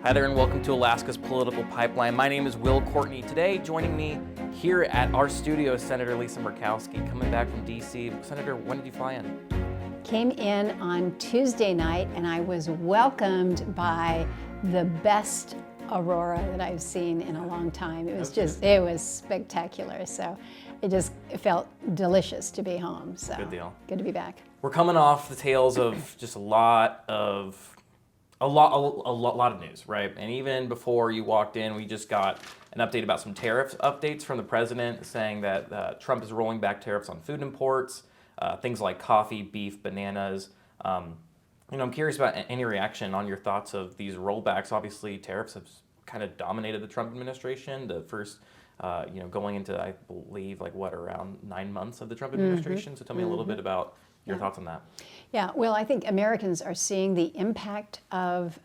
Hi there and welcome to Alaska's Political Pipeline. My name is Will Courtney. Today, joining me here at our studio is Senator Lisa Murkowski, coming back from D.C. Senator, when did you fly in? Came in on Tuesday night and I was welcomed by the best aurora that I've seen in a long time. It was spectacular. So it felt delicious to be home. So good deal. Good to be back. We're coming off the tails of just a lot of news, right? And even before you walked in, we just got an update about some tariff updates from the president saying that Trump is rolling back tariffs on food imports, things like coffee, beef, bananas. I'm curious about any reaction on your thoughts of these rollbacks. Obviously, tariffs have kind of dominated the Trump administration. The first, going into, I believe, around 9 months of the Trump administration. So tell me a little bit about your thoughts on that. Yeah, well, I think Americans are seeing the impact of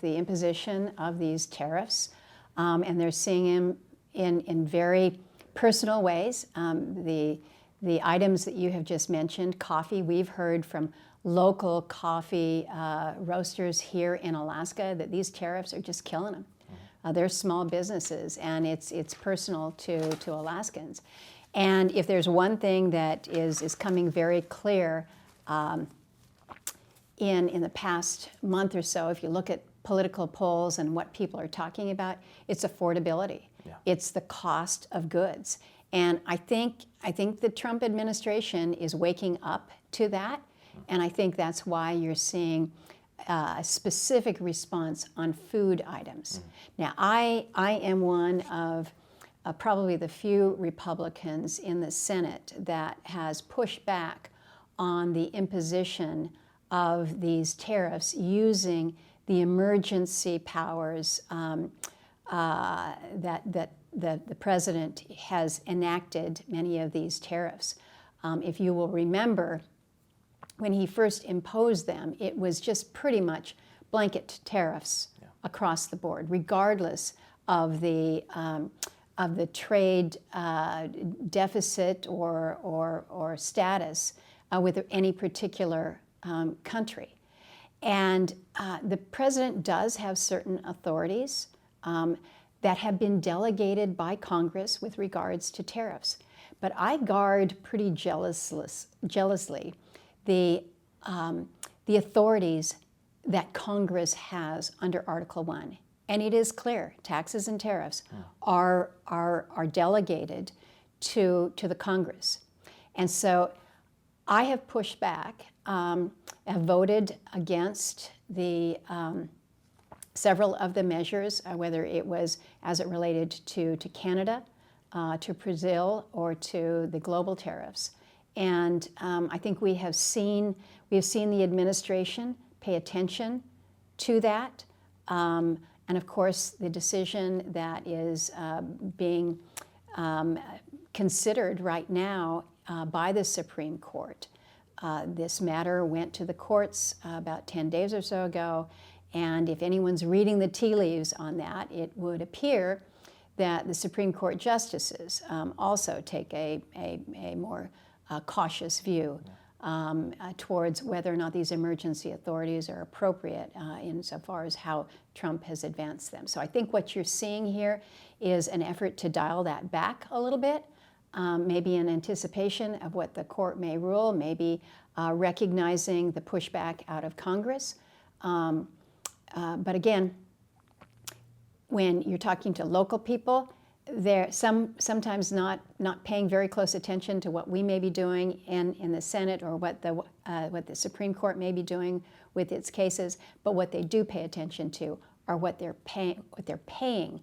the imposition of these tariffs, and they're seeing them in very personal ways. The items that you have just mentioned, coffee, we've heard from local coffee roasters here in Alaska that these tariffs are just killing them. They're small businesses, and it's personal to Alaskans. And if there's one thing that is coming very clear in the past month or so, if you look at political polls and what people are talking about, it's affordability. Yeah. It's the cost of goods. And I think the Trump administration is waking up to that, and I think that's why you're seeing a specific response on food items. Now, I am one of probably the few Republicans in the Senate that has pushed back on the imposition of these tariffs using the emergency powers that the president has enacted many of these tariffs. If you will remember, when he first imposed them, it was just pretty much blanket tariffs across the board, regardless of the trade deficit or status with any particular country. And the president does have certain authorities that have been delegated by Congress with regards to tariffs. But I guard pretty jealously the authorities that Congress has under Article 1. And it is clear, taxes and tariffs are delegated to the Congress. And so I have pushed back, have voted against the several of the measures, whether it was as it related to Canada, to Brazil, or to the global tariffs. And I think we have seen the administration pay attention to that. And of course, the decision that is being considered right now by the Supreme Court. This matter went to the courts about 10 days or so ago, and if anyone's reading the tea leaves on that, it would appear that the Supreme Court justices also take a more cautious view towards whether or not these emergency authorities are appropriate insofar as how Trump has advanced them. So I think what you're seeing here is an effort to dial that back a little bit, maybe in anticipation of what the court may rule, maybe recognizing the pushback out of Congress. But again, when you're talking to local people, they're sometimes not paying very close attention to what we may be doing in the Senate or what the Supreme Court may be doing with its cases, but what they do pay attention to are what they're paying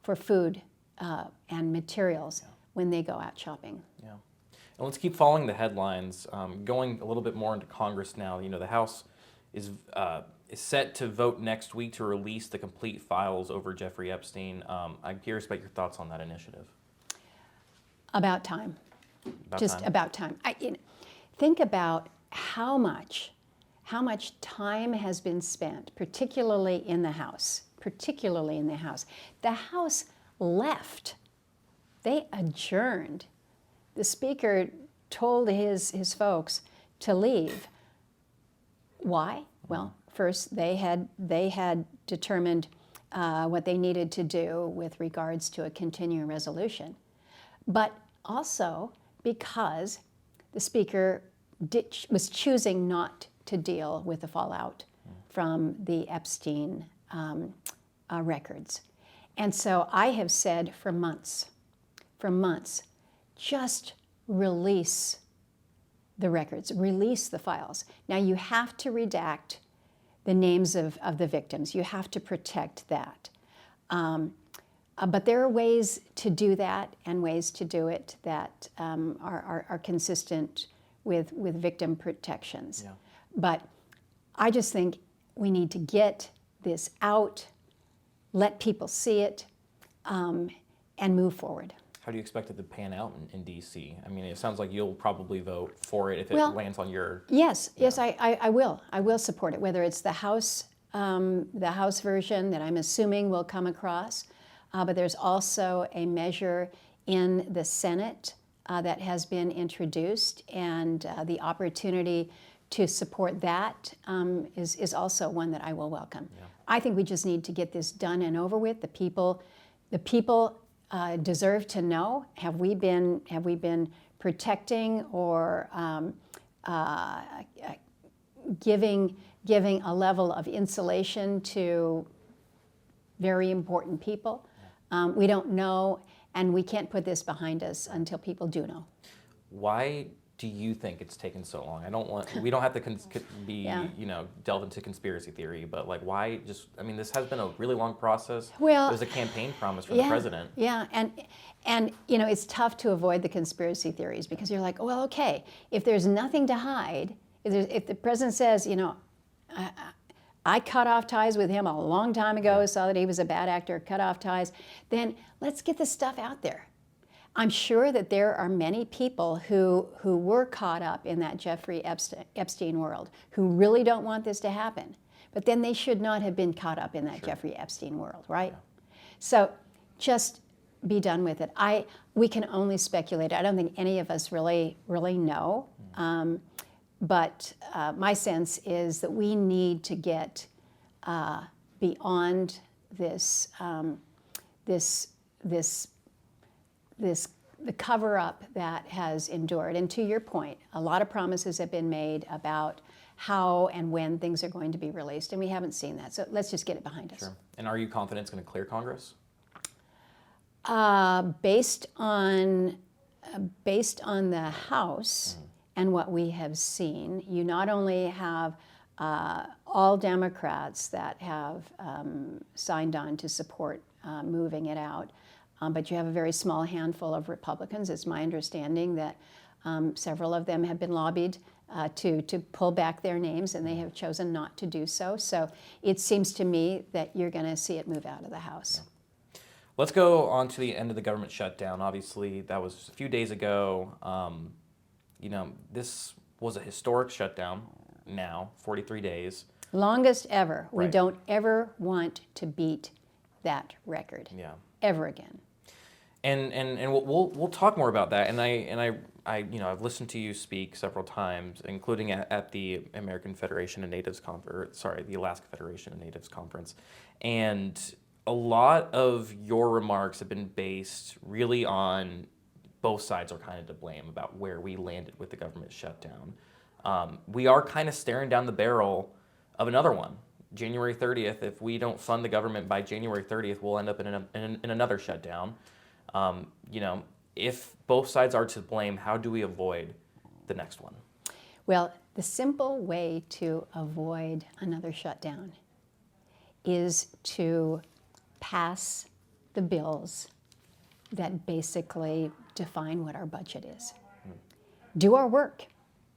for food and materials when they go out shopping. Yeah, and let's keep following the headlines. Going a little bit more into Congress now. The House is set to vote next week to release the complete files over Jeffrey Epstein. I'm curious about your thoughts on that initiative. About time. About time. Think about how much time has been spent, particularly in the House. The House left. They adjourned. The Speaker told his folks to leave. Why? Well, first they had determined what they needed to do with regards to a continuing resolution, but also because the Speaker was choosing not to deal with the fallout from the Epstein records. And so I have said for months, just release the records, release the files. Now you have to redact the names of the victims. You have to protect that. But there are ways to do that and ways to do it that are consistent with victim protections. Yeah. But I just think we need to get this out, let people see it, and move forward. How do you expect it to pan out in D.C.? I mean, it sounds like you'll probably vote for it if it lands on your... Yes, I will. I will support it, whether it's the House version that I'm assuming will come across, but there's also a measure in the Senate that has been introduced, and the opportunity to support that is also one that I will welcome. Yeah. I think we just need to get this done and over with. The people deserve to know, have we been protecting or giving a level of insulation to very important people? We don't know, and we can't put this behind us until people do know. Why do you think it's taken so long? We don't have to delve into conspiracy theory, but like why this has been a really long process. Well, it was a campaign promise from the president. Yeah, and it's tough to avoid the conspiracy theories because you're like, well, okay, if there's nothing to hide, if the president says, I cut off ties with him a long time ago, saw that he was a bad actor, cut off ties, then let's get the stuff out there. I'm sure that there are many people who were caught up in that Jeffrey Epstein world who really don't want this to happen. But then they should not have been caught up in that Jeffrey Epstein world, right? Yeah. So just be done with it. We can only speculate. I don't think any of us really know. But my sense is that we need to get beyond the cover-up that has endured. And to your point, a lot of promises have been made about how and when things are going to be released, and we haven't seen that. So let's just get it behind us. Sure. And are you confident it's going to clear Congress? Based on the House and what we have seen, you not only have all Democrats that have signed on to support moving it out, but you have a very small handful of Republicans. It's my understanding that several of them have been lobbied to pull back their names, and they have chosen not to do so. So it seems to me that you're going to see it move out of the House. Yeah. Let's go on to the end of the government shutdown. Obviously, that was a few days ago. This was a historic shutdown now, 43 days. Longest ever. Right. We don't ever want to beat that record. Yeah. Ever again. And we'll talk more about that. And I've listened to you speak several times, including at the American Federation of Natives the Alaska Federation of Natives Conference, and a lot of your remarks have been based really on both sides are kind of to blame about where we landed with the government shutdown. We are kind of staring down the barrel of another one. January 30th, if we don't fund the government by January 30th, we'll end up in another shutdown. If both sides are to blame, how do we avoid the next one? Well, the simple way to avoid another shutdown is to pass the bills that basically define what our budget is. Do our work.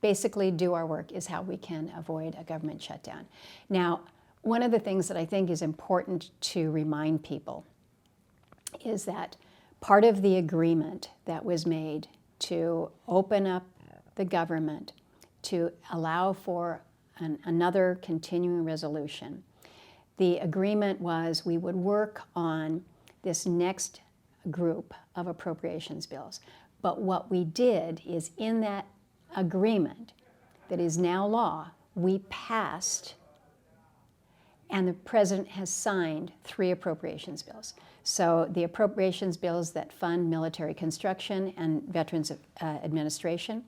Basically, do our work is how we can avoid a government shutdown. Now, one of the things that I think is important to remind people is that part of the agreement that was made to open up the government to allow for another continuing resolution, the agreement was we would work on this next group of appropriations bills. But what we did is in that agreement that is now law, we passed And the president has signed 3 appropriations bills. So the appropriations bills that fund military construction and Veterans Administration,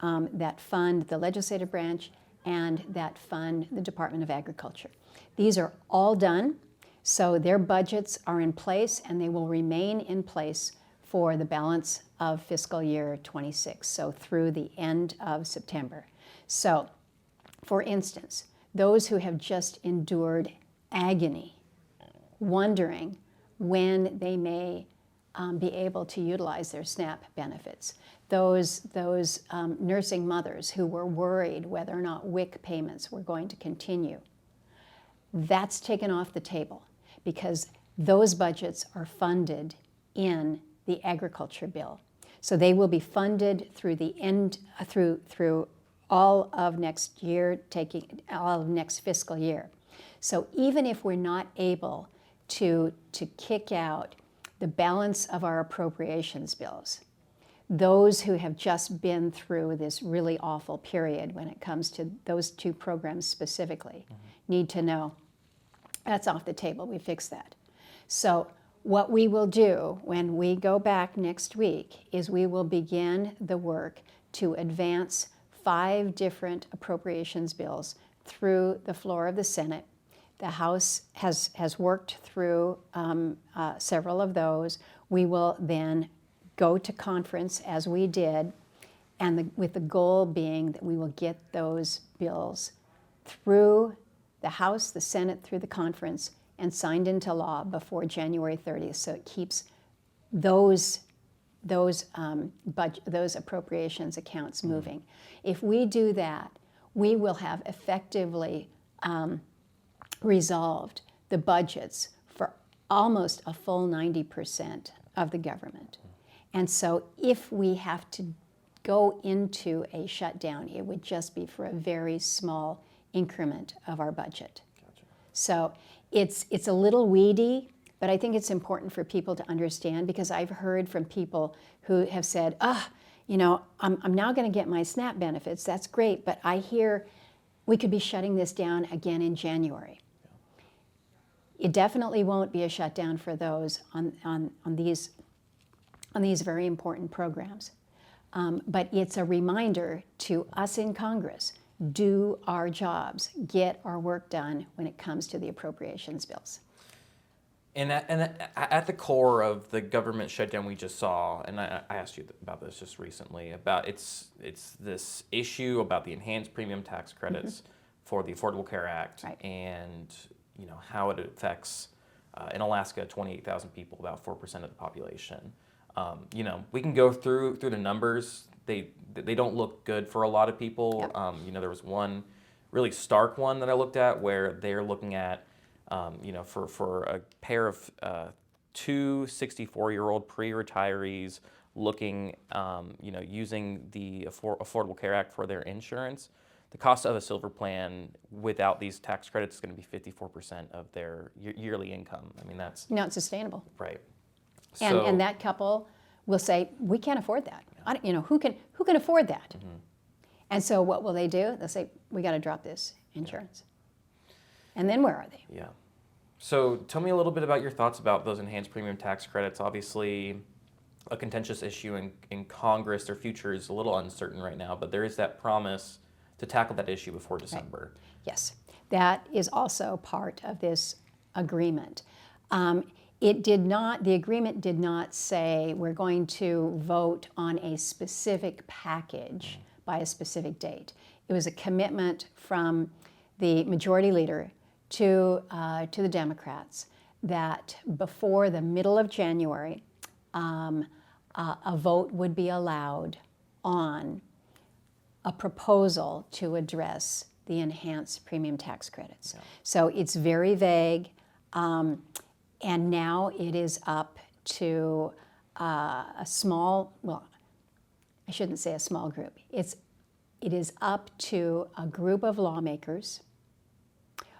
that fund the legislative branch, and that fund the Department of Agriculture. These are all done, so their budgets are in place and they will remain in place for the balance of fiscal year 26, so through the end of September. So, for instance, those who have just endured agony, wondering when they may be able to utilize their SNAP benefits, those nursing mothers who were worried whether or not WIC payments were going to continue, that's taken off the table because those budgets are funded in the agriculture bill. So they will be funded through the end, through all of next year, taking all of next fiscal year. So even if we're not able to kick out the balance of our appropriations bills, those who have just been through this really awful period when it comes to those 2 programs specifically need to know that's off the table. We fixed that. So what we will do when we go back next week is we will begin the work to advance 5 different appropriations bills through the floor of the Senate. The House has worked through several of those. We will then go to conference as we did, and with the goal being that we will get those bills through the House, the Senate, through the conference, and signed into law before January 30th. So it keeps those appropriations accounts moving. If we do that, we will have effectively resolved the budgets for almost a full 90% of the government. And so if we have to go into a shutdown, it would just be for a very small increment of our budget. Gotcha. So it's a little weedy, but I think it's important for people to understand because I've heard from people who have said, I'm now going to get my SNAP benefits. That's great, but I hear we could be shutting this down again in January. Yeah. It definitely won't be a shutdown for those on these very important programs. But it's a reminder to us in Congress, do our jobs, get our work done when it comes to the appropriations bills. And at the core of the government shutdown we just saw, and I asked you about this just recently, about it's this issue about the enhanced premium tax credits for the Affordable Care Act, right, and how it affects in Alaska 28,000 people, about 4% of the population. We can go through the numbers. They don't look good for a lot of people. Yep. There was one really stark one that I looked at where they're looking at, for a pair of 2 64-year-old pre-retirees looking, using the Affordable Care Act for their insurance. The cost of a silver plan without these tax credits is going to be 54% of their yearly income. I mean, that's not sustainable. Right. And that couple will say, we can't afford that. Yeah. Who can afford that? Mm-hmm. And so what will they do? They'll say, we got to drop this insurance. Yeah. And then where are they? Yeah. So tell me a little bit about your thoughts about those enhanced premium tax credits. Obviously, a contentious issue in Congress. Their future is a little uncertain right now, but there is that promise to tackle that issue before December. Right. Yes. That is also part of this agreement. The agreement did not say we're going to vote on a specific package by a specific date. It was a commitment from the majority leader to the Democrats that before the middle of January, a vote would be allowed on a proposal to address the enhanced premium tax credits. Yeah. So it's very vague. And now it is up to a small, well, I shouldn't say a small group. It is up to a group of lawmakers,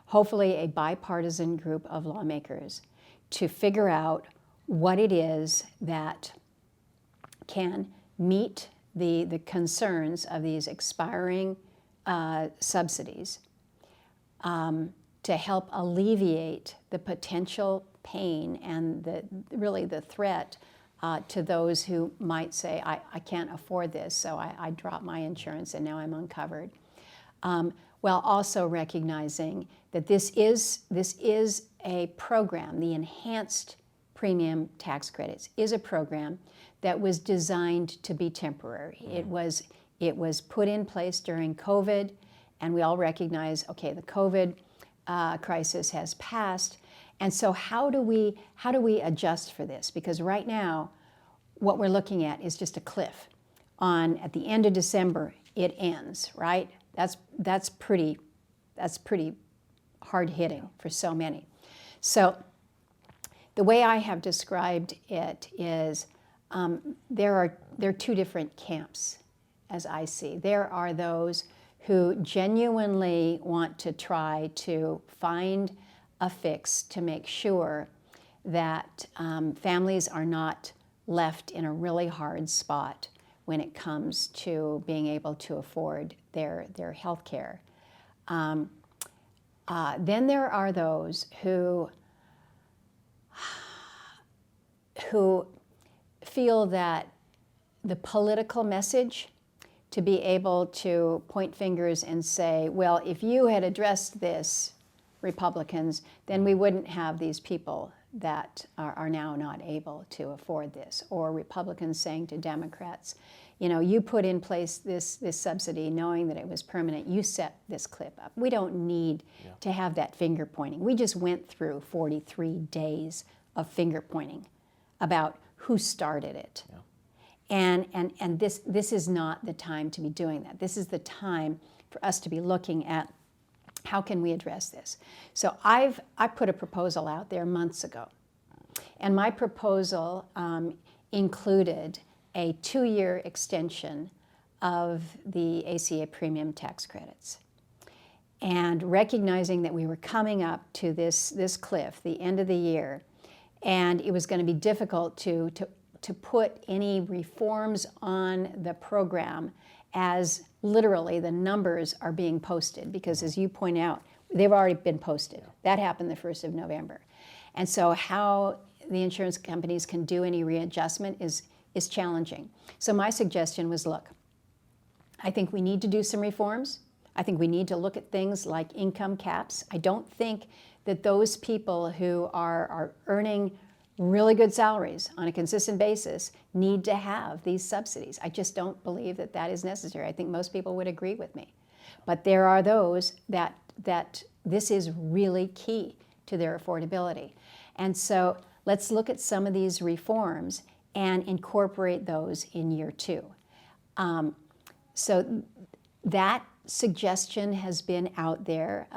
hopefully a bipartisan group of lawmakers, to figure out what it is that can meet the concerns of these expiring subsidies to help alleviate the potential pain and really the threat to those who might say, I can't afford this, so I dropped my insurance and now I'm uncovered. While also recognizing that this is a program, the enhanced premium tax credits is a program that was designed to be temporary. It was put in place during COVID, and we all recognize, okay, the COVID crisis has passed, and so how do we adjust for this? Because right now, what we're looking at is just a cliff. At the end of December, it ends, right? That's pretty hard hitting for so many. So the way I have described it is there are two different camps, as I see. There are those who genuinely want to try to find a fix to make sure that families are not left in a really hard spot when it comes to being able to afford their health care. Then there are those who feel that the political message to be able to point fingers and say, well, if you had addressed this, Republicans, then we wouldn't have these people that are now not able to afford this. Or Republicans saying to Democrats, you know, you put in place this subsidy knowing that it was permanent. You set this clip up. We don't need to have that finger pointing. We just went through 43 days of finger pointing about who started it. Yeah. And this is not the time to be doing that. This is the time for us to be looking at how can we address this. So I put a proposal out there months ago. And my proposal included a 2-year extension of the ACA premium tax credits. And recognizing that we were coming up to this cliff, the end of the year, and it was going to be difficult to put any reforms on the program as literally the numbers are being posted, because as you point out, they've already been posted. That happened the 1st of November. And so how the insurance companies can do any readjustment is challenging. So my suggestion was, look, I think we need to do some reforms. I think we need to look at things like income caps. I don't think that those people who are earning really good salaries on a consistent basis need to have these subsidies. I just don't believe that that is necessary. I think most people would agree with me. But there are those that this is really key to their affordability. And so let's look at some of these reforms and incorporate those in year 2. So that suggestion has been out there.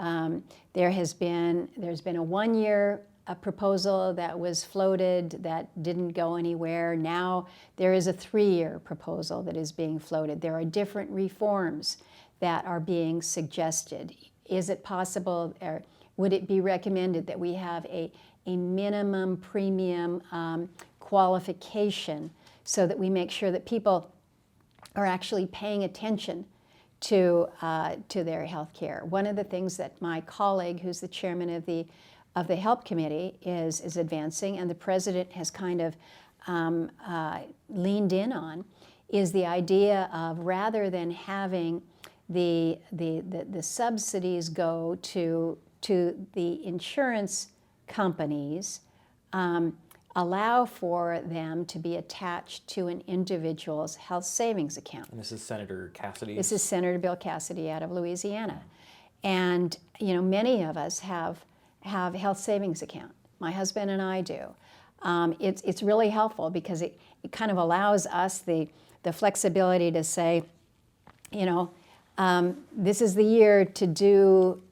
There's been a 1-year proposal that was floated that didn't go anywhere. Now there is a 3-year proposal that is being floated. There are different reforms that are being suggested. Is it possible, or would it be recommended that we have a minimum premium qualification so that we make sure that people are actually paying attention to their health care? One of the things that my colleague, who's the chairman of the Help Committee, is advancing, and the president has kind of leaned in on, is the idea of, rather than having the subsidies go to the insurance companies, allow for them to be attached to an individual's health savings account. And this is Senator Cassidy? This is Senator Bill Cassidy out of Louisiana. And many of us have a health savings account. My husband and I do. It's really helpful because it kind of allows us the flexibility to say, this is the year to do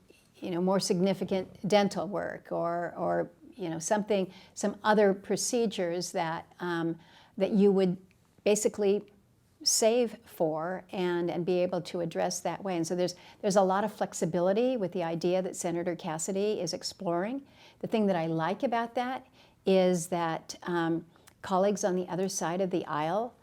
more significant dental work or some other procedures that you would basically save for and be able to address that way. And so there's a lot of flexibility with the idea that Senator Cassidy is exploring. The thing that I like about that is that colleagues on the other side of the aisle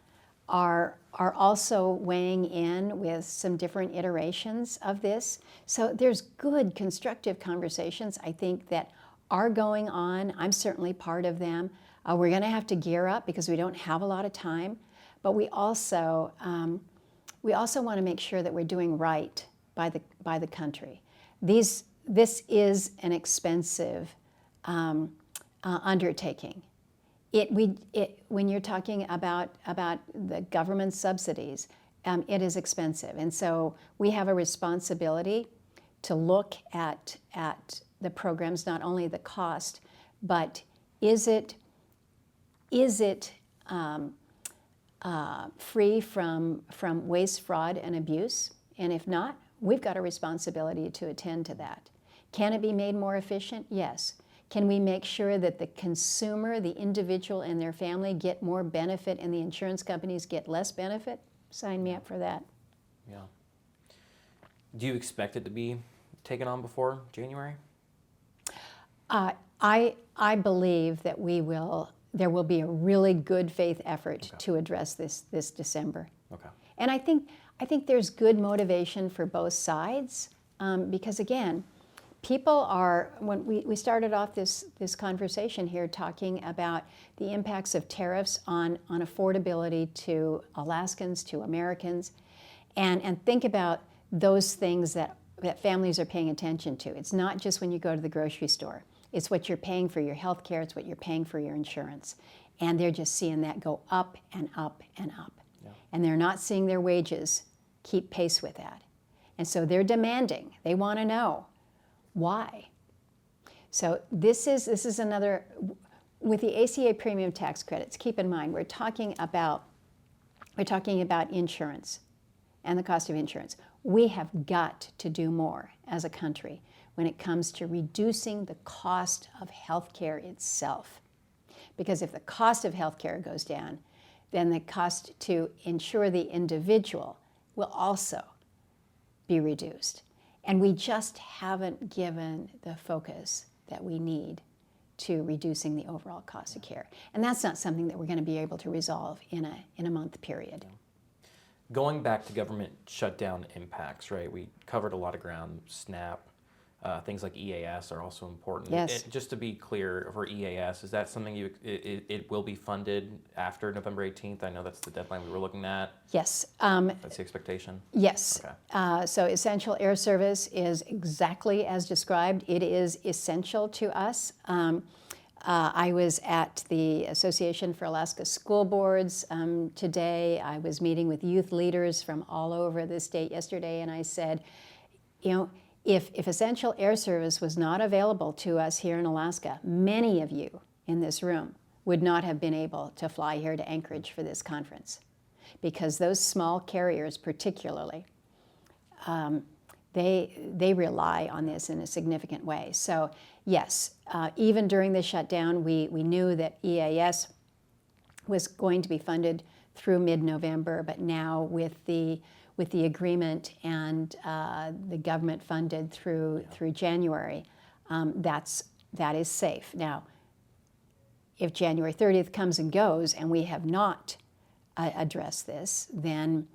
are also weighing in with some different iterations of this. So there's good constructive conversations, I think, that are going on. I'm certainly part of them. We're going to have to gear up because we don't have a lot of time, but we also want to make sure that we're doing right by the country. This is an expensive undertaking. When you're talking about the government subsidies, it is expensive, and so we have a responsibility to look at the programs, not only the cost, but is it free from waste, fraud, and abuse? And if not, we've got a responsibility to attend to that. Can it be made more efficient? Yes. Can we make sure that the consumer, the individual, and their family get more benefit and the insurance companies get less benefit? Sign me up for that. Yeah. Do you expect it to be taken on before January? I believe that there will be a really good faith effort to address this December. Okay. And I think there's good motivation for both sides because, again, people are, when we started off this conversation here talking about the impacts of tariffs on affordability to Alaskans, to Americans, and think about those things that families are paying attention to. It's not just when you go to the grocery store. It's what you're paying for your health care. It's what you're paying for your insurance. And they're just seeing that go up and up and up. Yeah. And they're not seeing their wages keep pace with that. And so they're demanding. They want to know why. So this is another, with the ACA premium tax credits, keep in mind, we're talking about insurance and the cost of insurance. We have got to do more as a country when it comes to reducing the cost of health care itself. Because if the cost of health care goes down, then the cost to insure the individual will also be reduced. And we just haven't given the focus that we need to reducing the overall cost of care. And that's not something that we're going to be able to resolve in a month period. Going back to government shutdown impacts, right? We covered a lot of ground. SNAP, things like EAS are also important. Yes. Just to be clear, for EAS, is that something it will be funded after November 18th? I know that's the deadline we were looking at. Yes. That's the expectation? Yes. Okay. So essential air service is exactly as described. It is essential to us. I was at the Association for Alaska School Boards today. I was meeting with youth leaders from all over the state yesterday, and I said, if essential air service was not available to us here in Alaska, many of you in this room would not have been able to fly here to Anchorage for this conference, because those small carriers particularly, they rely on this in a significant way. So yes, even during the shutdown, we knew that EAS was going to be funded through mid-November, but now with the agreement and the government funded through January, that is safe. Now, if January 30th comes and goes and we have not addressed this, then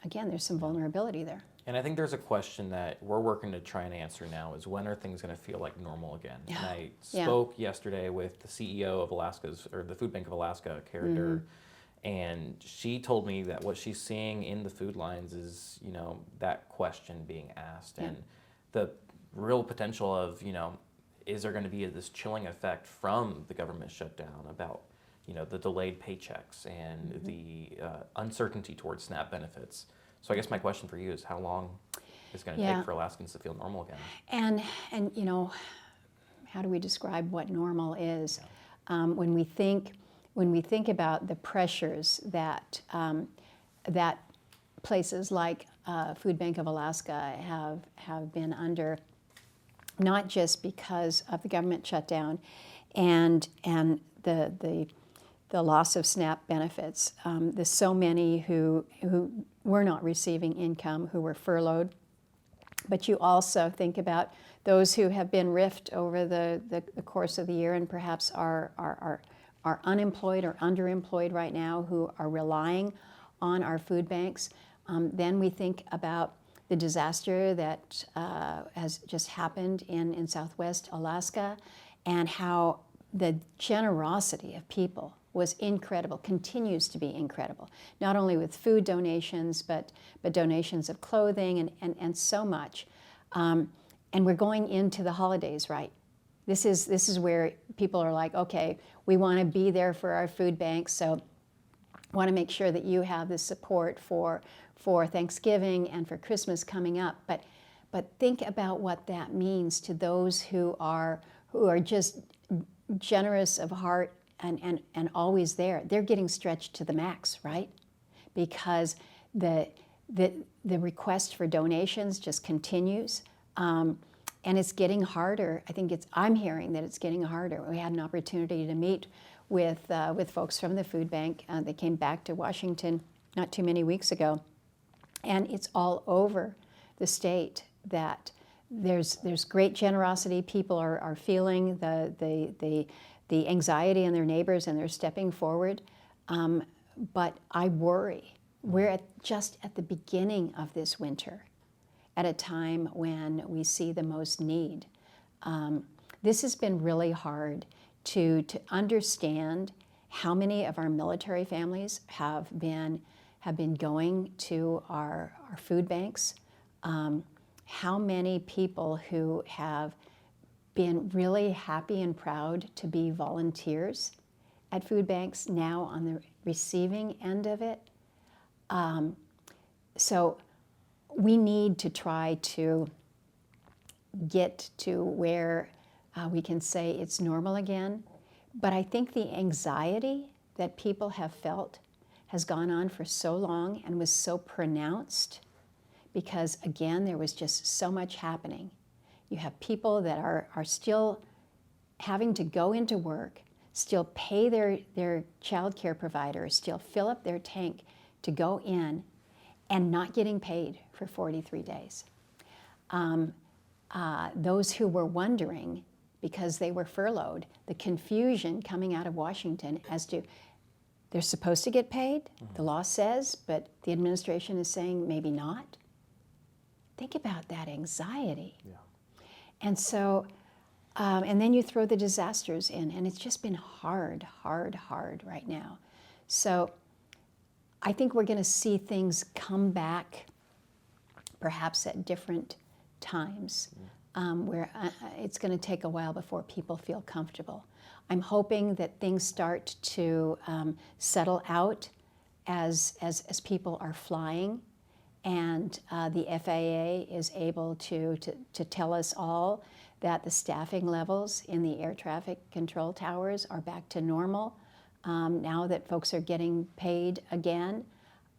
again, there's some vulnerability there. And I think there's a question that we're working to try and answer now is, when are things going to feel like normal again? Yeah. And I spoke yesterday with the CEO of the Food Bank of Alaska, Kara Durr, and she told me that what she's seeing in the food lines is, that question being asked, and the real potential of, is there going to be this chilling effect from the government shutdown about, the delayed paychecks and the uncertainty towards SNAP benefits. So I guess my question for you is, how long is it going to take for Alaskans to feel normal again? And how do we describe what normal is? When we think about the pressures that that places like Food Bank of Alaska have been under, not just because of the government shutdown and the loss of SNAP benefits. There's so many who were not receiving income, who were furloughed. But you also think about those who have been riffed over the course of the year and perhaps are are unemployed or underemployed right now who are relying on our food banks. Then we think about the disaster that has just happened in Southwest Alaska, and how the generosity of people was incredible, continues to be incredible, not only with food donations, but donations of clothing and so much. And we're going into the holidays, right? This is where people are like, okay, we want to be there for our food banks, so want to make sure that you have the support for Thanksgiving and for Christmas coming up. But think about what that means to those who are just generous of heart and always there. They're getting stretched to the max, right? Because the request for donations just continues. And it's getting harder. I'm hearing that it's getting harder. We had an opportunity to meet with folks from the food bank. They came back to Washington not too many weeks ago, and it's all over the state that there's great generosity. People are feeling the anxiety in their neighbors, and they're stepping forward. But I worry. We're just at the beginning of this winter, at a time when we see the most need. This has been really hard to understand how many of our military families have been going to our food banks, how many people who have been really happy and proud to be volunteers at food banks now on the receiving end of it. So we need to try to get to where we can say it's normal again. But I think the anxiety that people have felt has gone on for so long and was so pronounced because, again, there was just so much happening. You have people that are still having to go into work, still pay their child care providers, still fill up their tank to go in, and not getting paid for 43 days. Those who were wondering, because they were furloughed, the confusion coming out of Washington as to they're supposed to get paid, the law says, but the administration is saying maybe not. Think about that anxiety. Yeah. And so, and then you throw the disasters in, and it's just been hard right now. So I think we're going to see things come back perhaps at different times, where it's going to take a while before people feel comfortable. I'm hoping that things start to settle out as people are flying, and the FAA is able to tell us all that the staffing levels in the air traffic control towers are back to normal now that folks are getting paid again.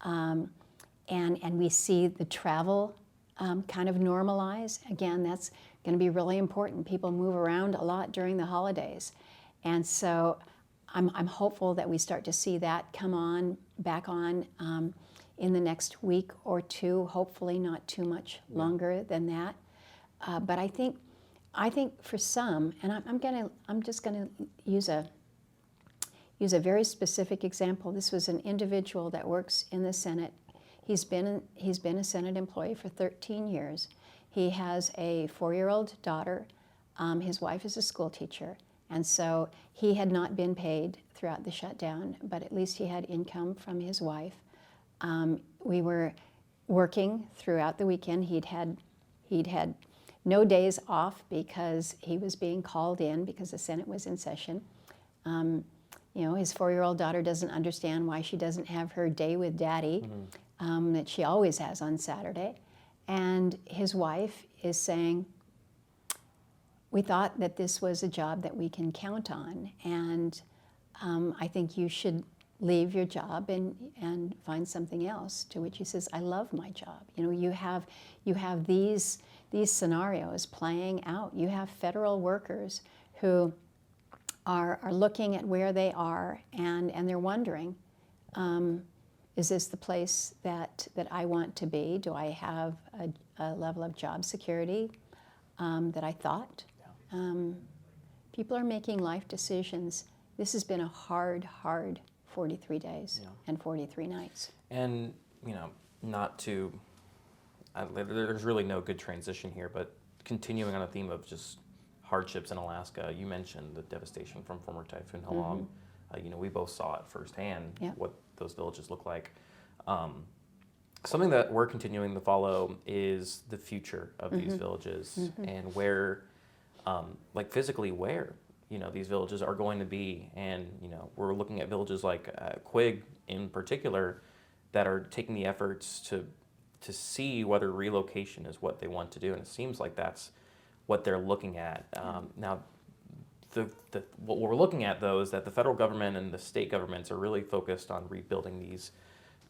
And we see the travel kind of normalize. Again, that's going to be really important. People move around a lot during the holidays. And so I'm hopeful that we start to see that come back on in the next week or two, hopefully not too much longer than that. But I think for some, and I'm just gonna use a very specific example. This was an individual that works in the Senate. He's been a Senate employee for 13 years. He has a 4-year-old daughter. His wife is a school teacher. And so he had not been paid throughout the shutdown, but at least he had income from his wife. We were working throughout the weekend. He'd had no days off because he was being called in because the Senate was in session. His 4-year-old daughter doesn't understand why she doesn't have her day with daddy that she always has on Saturday. And his wife is saying, we thought that this was a job that we can count on, and I think you should leave your job and find something else. To which he says, I love my job. You have these scenarios playing out. You have federal workers who are looking at where they are, and they're wondering, is this the place that I want to be? Do I have a level of job security that I thought? People are making life decisions this has been a hard 43 days and 43 nights. And, not to, there's really no good transition here, but continuing on a theme of just hardships in Alaska, you mentioned the devastation from former Typhoon Halong. We both saw it firsthand, what those villages look like. Something that we're continuing to follow is the future of these villages and where, physically where, these villages are going to be. And, we're looking at villages like Quig in particular that are taking the efforts to see whether relocation is what they want to do. And it seems like that's what they're looking at. Now, what we're looking at, though, is that the federal government and the state governments are really focused on rebuilding these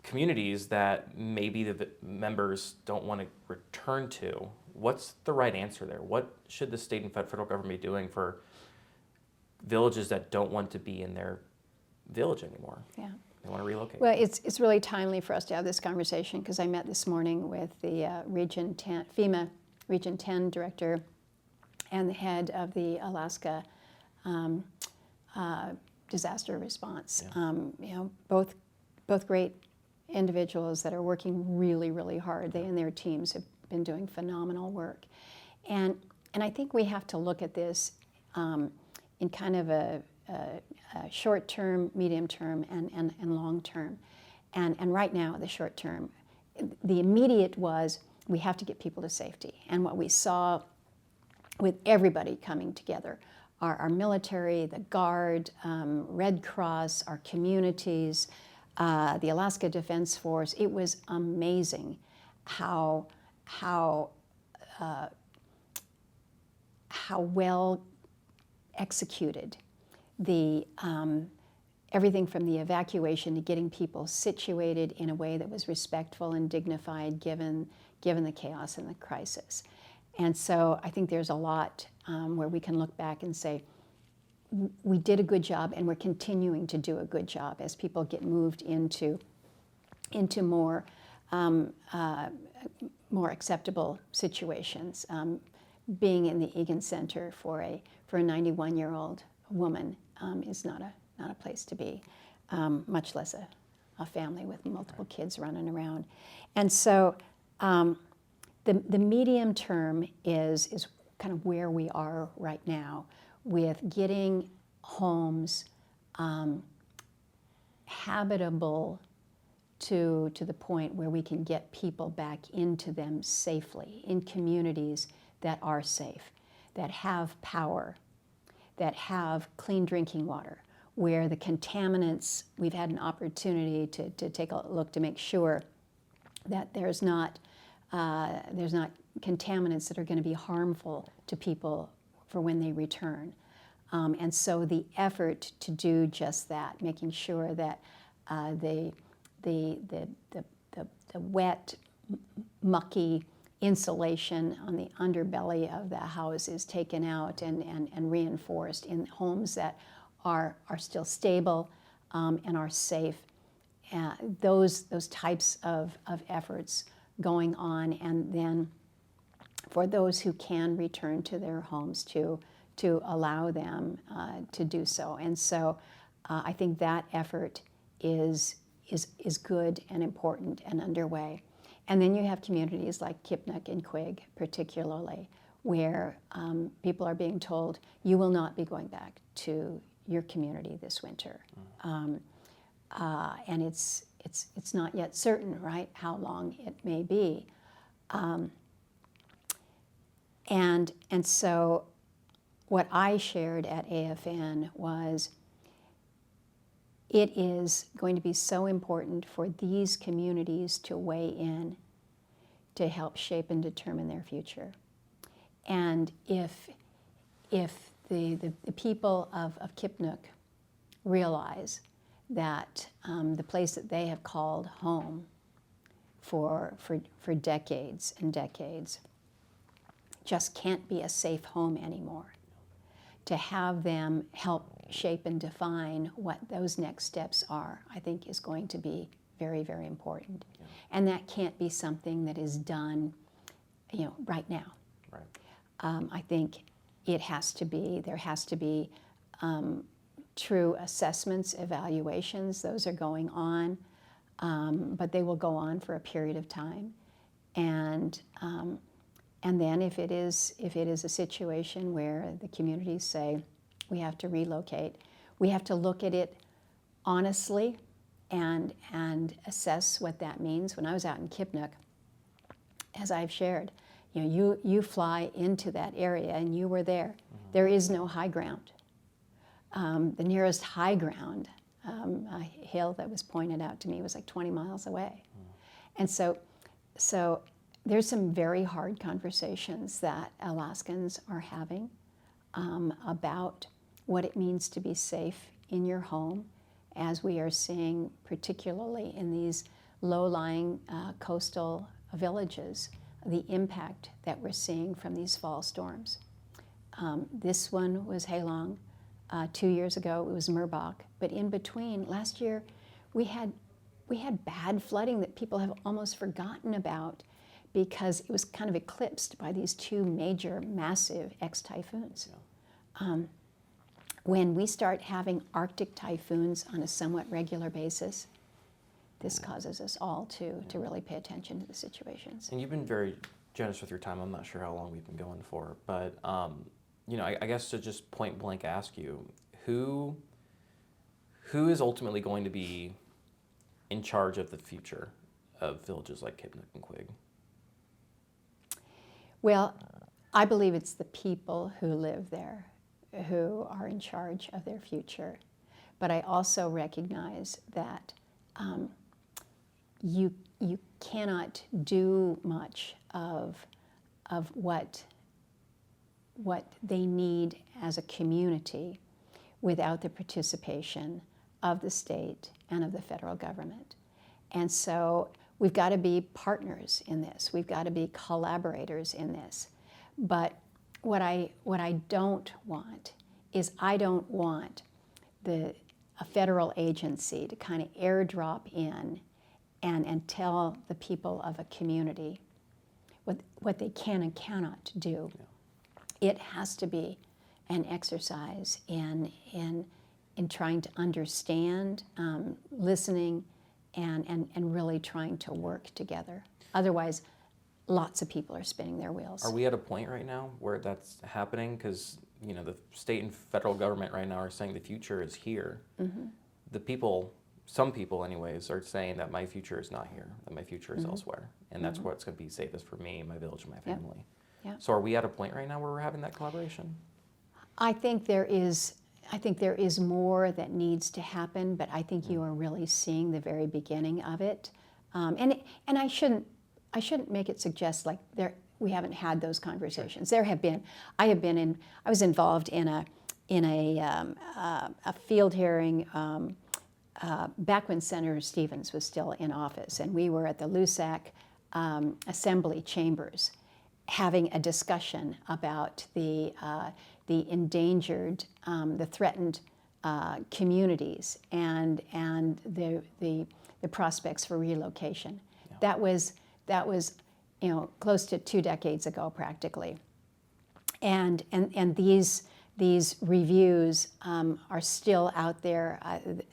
communities that maybe the members don't want to return to. What's the right answer there? What should the state and federal government be doing for villages that don't want to be in their village anymore? Yeah. They want to relocate. Well, it's really timely for us to have this conversation because I met this morning with the FEMA Region 10 director and the head of the Alaska disaster response. Both great individuals that are working really, really hard. They and their teams have been doing phenomenal work. And I think we have to look at this in kind of a short term, medium term, and long term. And right now, the short term, the immediate was we have to get people to safety. And what we saw with everybody coming together, our military, the Guard, Red Cross, our communities, the Alaska Defense Force, it was amazing how well executed the everything from the evacuation to getting people situated in a way that was respectful and dignified given the chaos and the crisis. And so I think there's a lot where we can look back and say, we did a good job and we're continuing to do a good job as people get moved into more acceptable situations. Being in the Egan Center for a 91-year-old woman is not a place to be, much less a family with multiple kids running around. And so the medium term is kind of where we are right now with getting homes habitable to the point where we can get people back into them safely, in communities that are safe, that have power, that have clean drinking water, where the contaminants, we've had an opportunity to take a look to make sure that there's not contaminants that are going to be harmful to people for when they return. And so the effort to do just that, making sure that the wet, mucky insulation on the underbelly of the house is taken out and reinforced in homes that are still stable and are safe. Those types of efforts going on, and then for those who can return to their homes to allow them to do so. And so I think that effort is good and important and underway. And then you have communities like Kipnuk and Quig particularly, where people are being told, you will not be going back to your community this winter. And it's not yet certain, right, how long it may be. And so what I shared at AFN was it is going to be so important for these communities to weigh in to help shape and determine their future. And if the people of Kipnuk realize that the place that they have called home for decades and decades just can't be a safe home anymore, to have them help shape and define what those next steps are, I think is going to be very, very important. Yeah. And that can't be something that is done, right now. Right. I think there has to be true assessments, evaluations. Those are going on, but they will go on for a period of time. And then if it is a situation where the communities say we have to relocate, we have to look at it honestly and assess what that means. When I was out in Kipnuk, as I've shared, you fly into that area and you were there. Mm-hmm. There is no high ground. The nearest high ground, a hill that was pointed out to me, was like 20 miles away. Mm. And so there's some very hard conversations that Alaskans are having about what it means to be safe in your home, as we are seeing particularly in these low-lying coastal villages, the impact that we're seeing from these fall storms. This one was Halong. 2 years ago it was Murkowski. But in between, last year we had bad flooding that people have almost forgotten about because it was kind of eclipsed by these two major, massive ex-typhoons. Yeah. When we start having Arctic typhoons on a somewhat regular basis, this causes us all to really pay attention to the situations. And you've been very generous with your time. I'm not sure how long we've been going for, but I guess to just point blank ask you, who is ultimately going to be in charge of the future of villages like Kipnuk and Quig? Well, I believe it's the people who live there who are in charge of their future. But I also recognize that you cannot do much of what they need as a community without the participation of the state and of the federal government. And so we've got to be partners in this. We've got to be collaborators in this. But what I don't want is I don't want a federal agency to kind of airdrop in and tell the people of a community what they can and cannot do. Yeah. It has to be an exercise in trying to understand, listening, and really trying to work together. Otherwise, lots of people are spinning their wheels. Are we at a point right now where that's happening? Because the state and federal government right now are saying the future is here. Mm-hmm. The people, some people anyways, are saying that my future is not here, that my future is elsewhere. And that's what's going to be safest for me, my village, and my family. Yep. So are we at a point right now where we're having that collaboration? I think there is more that needs to happen, but I think you are really seeing the very beginning of it. And I shouldn't make it suggest like we haven't had those conversations. There have been. I was involved in a field hearing back when Senator Stevens was still in office, and we were at the LUSAC Assembly chambers having a discussion about the endangered, the threatened communities and the prospects for relocation. Yeah. That was close to 2 decades ago practically, and these reviews are still out there.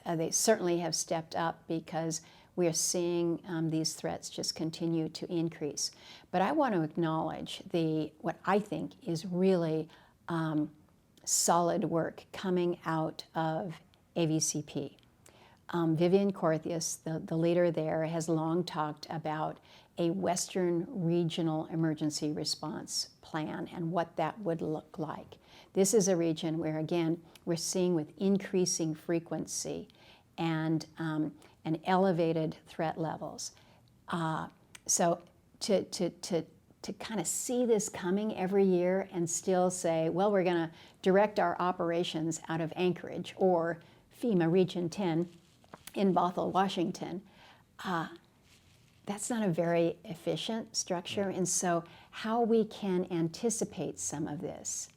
They certainly have stepped up because we are seeing these threats just continue to increase. But I want to acknowledge what I think is really solid work coming out of AVCP. Vivian Corthius, the leader there, has long talked about a Western Regional Emergency Response Plan and what that would look like. This is a region where, again, we're seeing with increasing frequency and elevated threat levels. So to kind of see this coming every year and still say, well, we're going to direct our operations out of Anchorage or FEMA Region 10 in Bothell, Washington, that's not a very efficient structure. And so how we can anticipate some of this,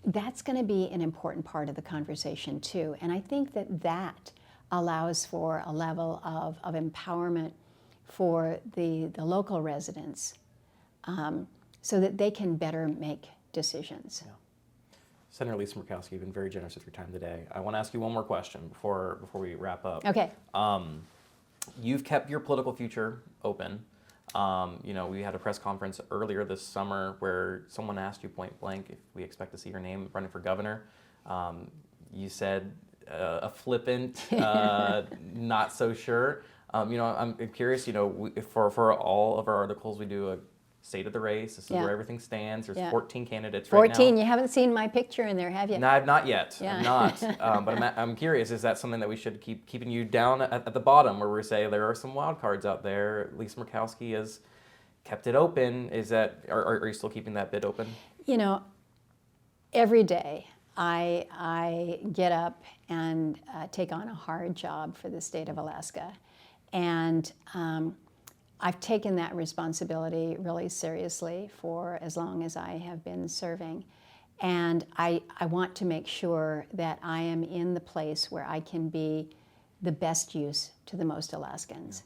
that's going to be an important part of the conversation too. And I think that allows for a level of empowerment for the local residents so that they can better make decisions. Yeah. Senator Lisa Murkowski, you've been very generous with your time today. I want to ask you one more question before we wrap up. Okay. You've kept your political future open. We had a press conference earlier this summer where someone asked you point blank if we expect to see your name running for governor. You said a flippant, not so sure. I'm curious. For all of our articles, we do a state of the race. This is where everything stands. There's 14 candidates right now. 14. You haven't seen my picture in there, have you? No, not yet. Yeah. I'm not. But I'm curious, is that something that we should keep keeping you down at the bottom, where we say there are some wild cards out there? Lisa Murkowski has kept it open. Are you still keeping that bid open? Every day I get up and take on a hard job for the state of Alaska. And I've taken that responsibility really seriously for as long as I have been serving. And I want to make sure that I am in the place where I can be the best use to the most Alaskans.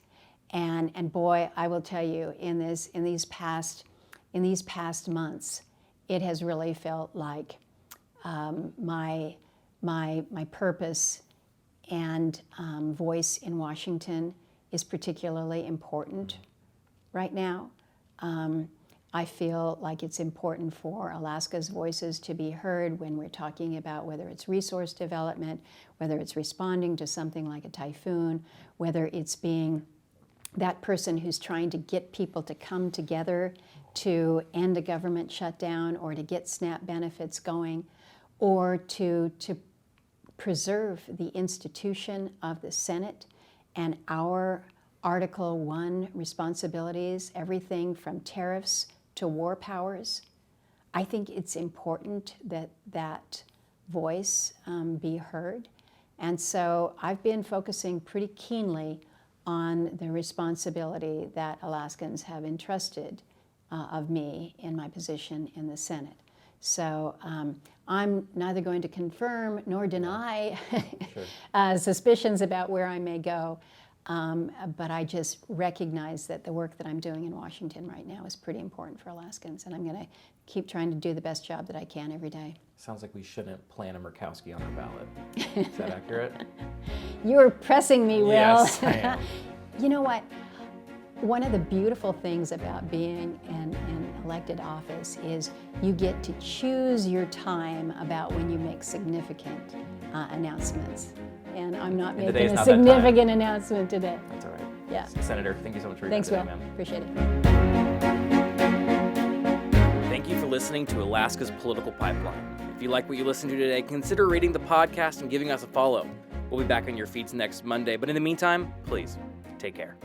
And boy, I will tell you, in these past months, it has really felt like my purpose and voice in Washington is particularly important right now. I feel like it's important for Alaska's voices to be heard when we're talking about whether it's resource development, whether it's responding to something like a typhoon, whether it's being that person who's trying to get people to come together to end a government shutdown or to get SNAP benefits going, or to preserve the institution of the Senate and our Article 1 responsibilities, everything from tariffs to war powers. I think it's important that that voice be heard. And so I've been focusing pretty keenly on the responsibility that Alaskans have entrusted of me in my position in the Senate. So I'm neither going to confirm nor deny suspicions about where I may go, but I just recognize that the work that I'm doing in Washington right now is pretty important for Alaskans, and I'm going to keep trying to do the best job that I can every day. Sounds like we shouldn't plan a Murkowski on our ballot. Is that accurate? You're pressing me, Will. Yes, I am. You know what? One of the beautiful things about being in elected office is you get to choose your time about when you make significant announcements. And I'm not making a significant announcement today. That's all right. Yeah. Senator, thank you so much for your Thanks, time Will. today, ma'am. Appreciate it. Thank you for listening to Alaska's Political Pipeline. If you like what you listened to today, consider rating the podcast and giving us a follow. We'll be back on your feeds next Monday, but in the meantime, please, take care.